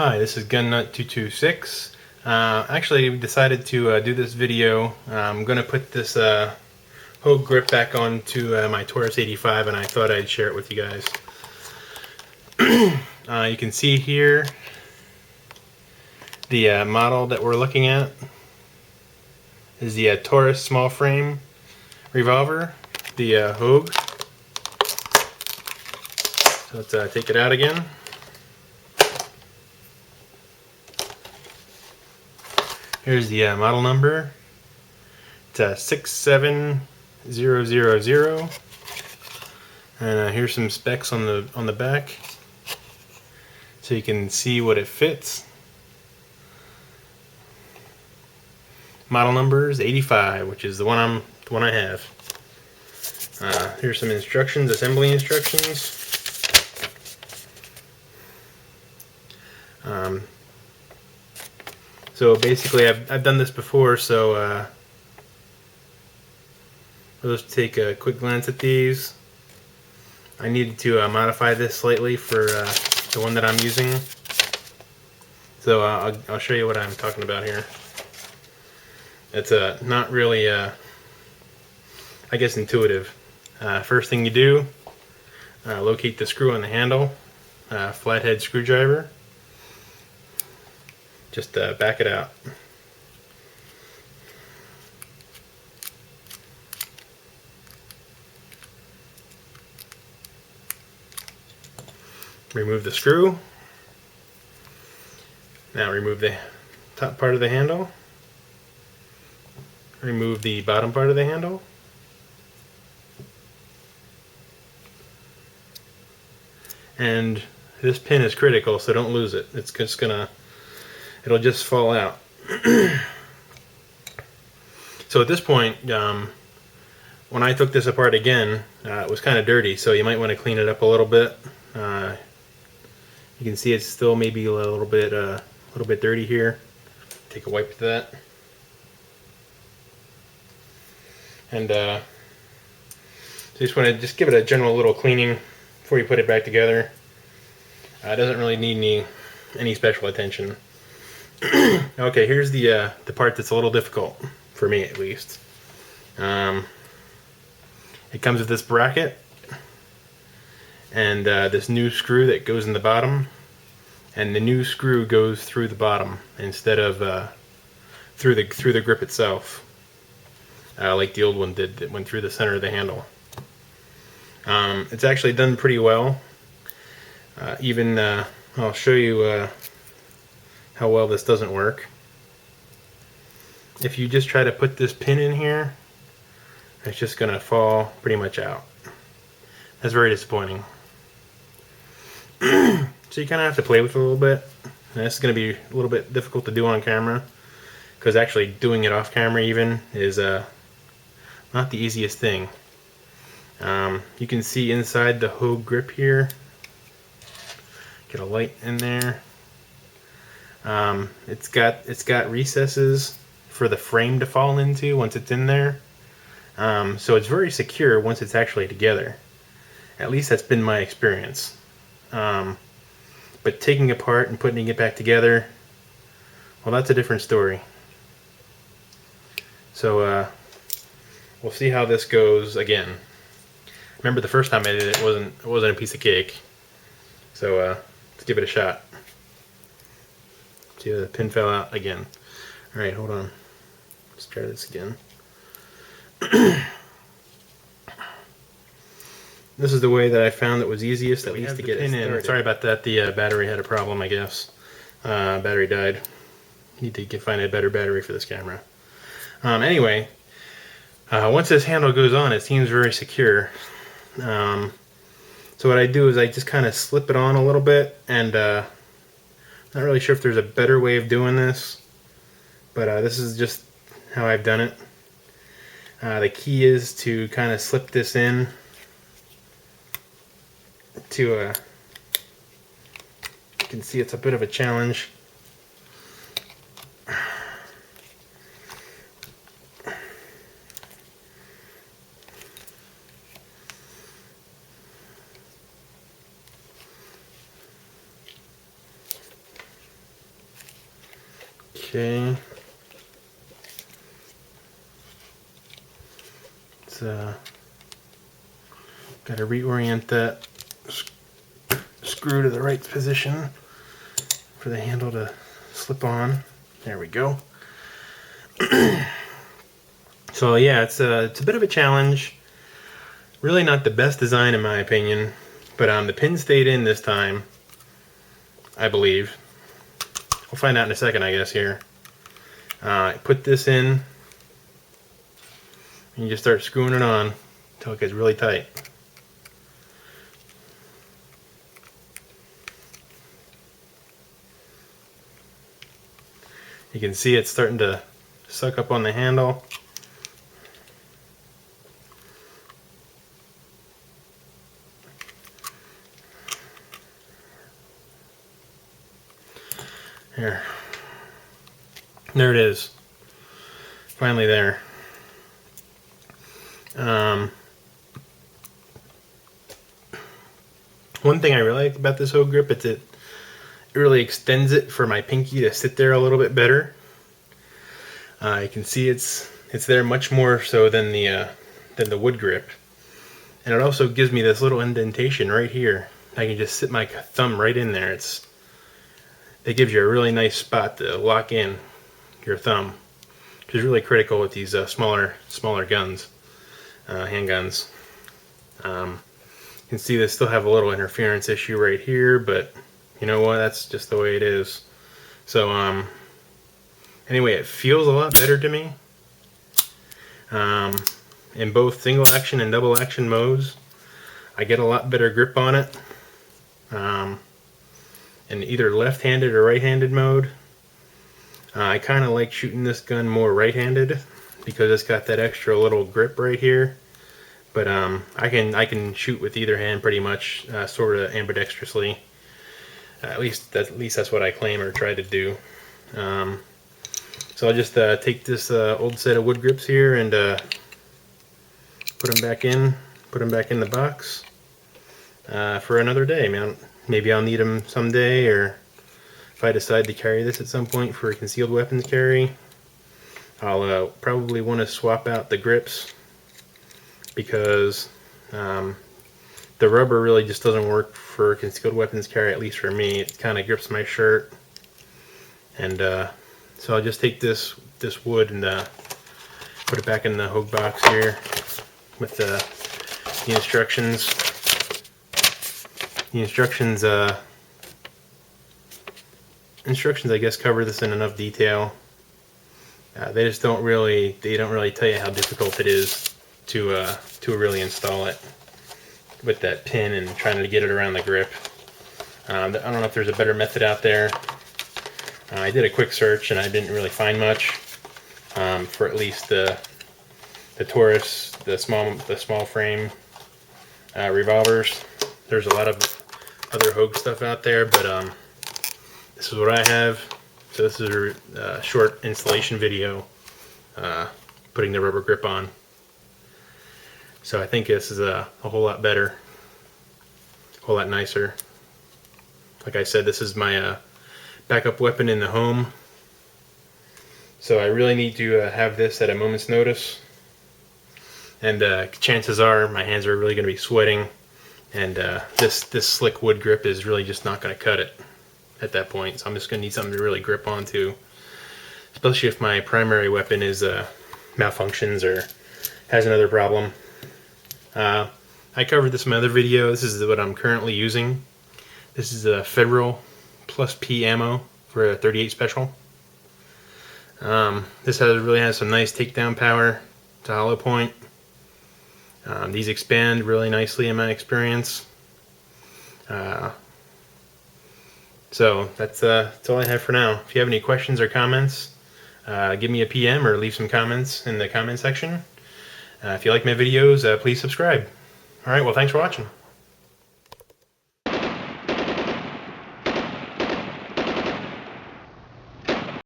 Hi, this is GunNut226. Actually decided to do this video. I'm going to put this Hogue grip back onto my Taurus 85, and I thought I'd share it with you guys. You can see here the model that we're looking at is the Taurus small frame revolver, the Hogue. So let's take it out again. Here's the model number. It's 67000, and here's some specs on the back, so you can see what it fits. Model number is 85, which is the one I have. Here's some instructions, assembly instructions. So basically, I've done this before, so I'll just take a quick glance at these. I needed to modify this slightly for the one that I'm using. So I'll show you what I'm talking about here. It's not really, I guess, intuitive. First thing you do, locate the screw on the handle, flathead screwdriver. Just back it out. Remove the screw. Now remove the top part of the handle. Remove the bottom part of the handle. And this pin is critical, so don't lose it. It's just gonna, it'll just fall out. So at this point, when I took this apart again, it was kind of dirty, so you might want to clean it up a little bit. You can see it's still maybe a little bit dirty here. Take a wipe to that, and so you just want to give it a general little cleaning before you put it back together. It doesn't really need any special attention. Okay, here's the part that's a little difficult, for me at least. It comes with this bracket and this new screw that goes in the bottom, and the new screw goes through the bottom instead of through the grip itself, like the old one did that went through the center of the handle. It's actually done pretty well. Even I'll show you how well this doesn't work. If you just try to put this pin in here, it's just gonna fall pretty much out. That's very disappointing. So you kind of have to play with it a little bit. And this is going to be a little bit difficult to do on camera, because actually doing it off camera even is not the easiest thing. You can see inside the Hogue grip here. Get a light in there. It's got recesses for the frame to fall into once it's in there. So it's very secure once it's actually together. At least that's been my experience. But taking it apart and putting it back together, well, that's a different story. So we'll see how this goes again. Remember the first time I did it, it wasn't a piece of cake. So let's give it a shot. See, the pin fell out again. All right, hold on. Let's try this again. This is the way that I found that was easiest, at least, to get it in. Sorry about that. The battery had a problem, I guess. Battery died. Need to find a better battery for this camera. Anyway, once this handle goes on, it seems very secure. So what I do is I just kind of slip it on a little bit, and not really sure if there's a better way of doing this, but this is just how I've done it. The key is to kind of slip this in to you can see it's a bit of a challenge. Okay. It's got to reorient that screw to the right position for the handle to slip on. There we go. So yeah, it's a bit of a challenge. Really not the best design in my opinion, but the pin stayed in this time, I believe. We'll find out in a second, I guess, here. Put this in, and you just start screwing it on until it gets really tight. You can see it's starting to suck up on the handle. Here. There it is. Finally there. One thing I really like about this Hogue grip is it really extends it for my pinky to sit there a little bit better. You can see it's there much more so than the wood grip, and it also gives me this little indentation right here. I can just sit my thumb right in there. It gives you a really nice spot to lock in your thumb, which is really critical with these smaller guns, handguns. You can see they still have a little interference issue right here, but you know what? That's just the way it is. So anyway, it feels a lot better to me. In both single action and double action modes, I get a lot better grip on it. In either left-handed or right-handed mode, I kind of like shooting this gun more right-handed because it's got that extra little grip right here. But I can shoot with either hand pretty much, sort of ambidextrously. At least that's what I claim or try to do. So I'll just take this old set of wood grips here and put them back in the box for another day, man. Maybe I'll need them someday, or if I decide to carry this at some point for concealed weapons carry, I'll probably want to swap out the grips because the rubber really just doesn't work for concealed weapons carry, at least for me. It kind of grips my shirt, and so I'll just take this wood and put it back in the Hogue box here with the instructions. The instructions I guess cover this in enough detail. They don't really tell you how difficult it is to really install it with that pin and trying to get it around the grip. I don't know if there's a better method out there. I did a quick search and I didn't really find much for at least the Taurus, the small frame revolvers. There's a lot of other Hogue stuff out there, but this is what I have. So this is a short installation video putting the rubber grip on. So I think this is a whole lot better, a whole lot nicer. Like I said, this is my backup weapon in the home. So I really need to have this at a moment's notice. And chances are my hands are really going to be sweating. And this slick wood grip is really just not going to cut it at that point. So I'm just going to need something to really grip onto, especially if my primary weapon is malfunctions or has another problem. I covered this in my other video. This is what I'm currently using. This is a Federal Plus P ammo for a 38 Special. This really has some nice takedown power to hollow point. These expand really nicely in my experience. So that's all I have for now. If you have any questions or comments, give me a PM or leave some comments in the comment section. If you like my videos, please subscribe. Alright, well, thanks for watching.